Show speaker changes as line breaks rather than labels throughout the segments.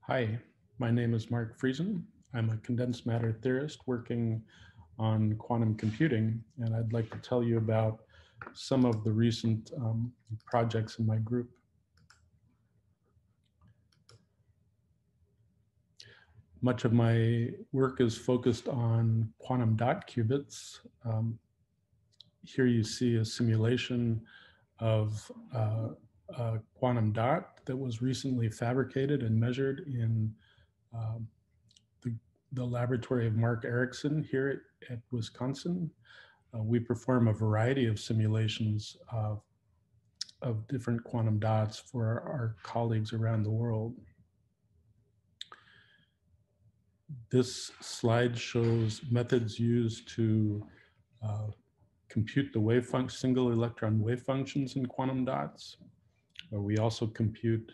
Hi, my name is Mark Friesen. I'm a condensed matter theorist working on quantum computing, and I'd like to tell you about some of the recent projects in my group. Much of my work is focused on quantum dot qubits. Here you see a simulation of a quantum dot that was recently fabricated and measured in um, the, the laboratory of Mark Erickson here at Wisconsin. We perform a variety of simulations of different quantum dots for our colleagues around the world. This slide shows methods used to uh, compute the single electron wave functions in quantum dots. We also compute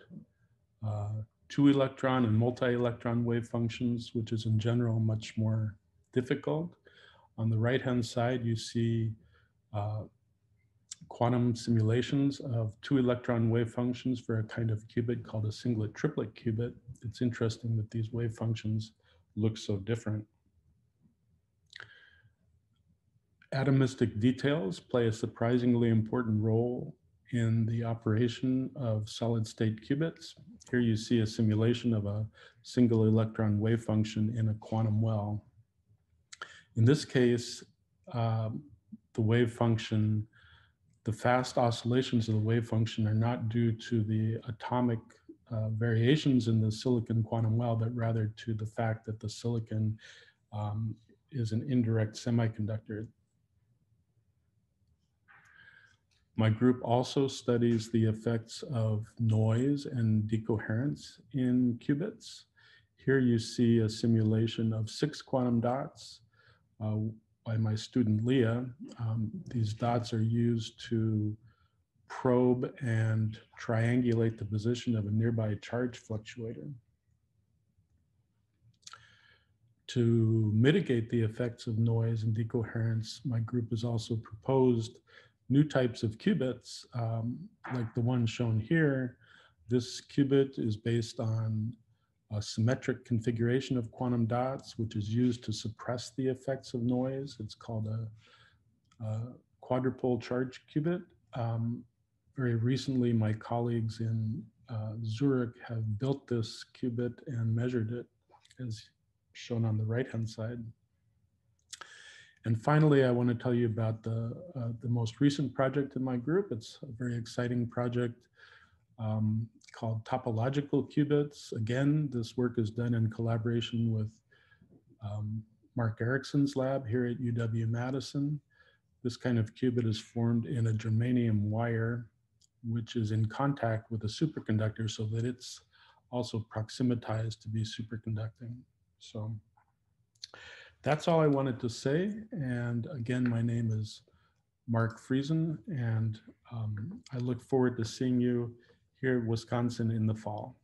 two electron and multi-electron wave functions, which is in general much more difficult. On the right-hand side, you see quantum simulations of two electron wave functions for a kind of qubit called a singlet triplet qubit. It's interesting that these wave functions look so different. Atomistic details play a surprisingly important role in the operation of solid state qubits. Here you see a simulation of a single electron wave function in a quantum well. In this case, the wave function, the fast oscillations of the wave function are not due to the atomic variations in the silicon quantum well, but rather to the fact that the silicon is an indirect semiconductor. My group also studies the effects of noise and decoherence in qubits. Here you see a simulation of 6 quantum dots by my student Leah. These dots are used to probe and triangulate the position of a nearby charge fluctuator. To mitigate the effects of noise and decoherence, my group has also proposed new types of qubits, like the one shown here. This qubit is based on a symmetric configuration of quantum dots, which is used to suppress the effects of noise. It's called a quadrupole charge qubit. Very recently, my colleagues in Zurich have built this qubit and measured it, as shown on the right-hand side. And finally, I want to tell you about the most recent project in my group. It's a very exciting project called topological qubits. Again, this work is done in collaboration with Mark Erickson's lab here at UW-Madison. This kind of qubit is formed in a germanium wire, which is in contact with a superconductor so that it's also proximatized to be superconducting. So that's all I wanted to say. And again, my name is Mark Friesen, and I look forward to seeing you here in Wisconsin in the fall.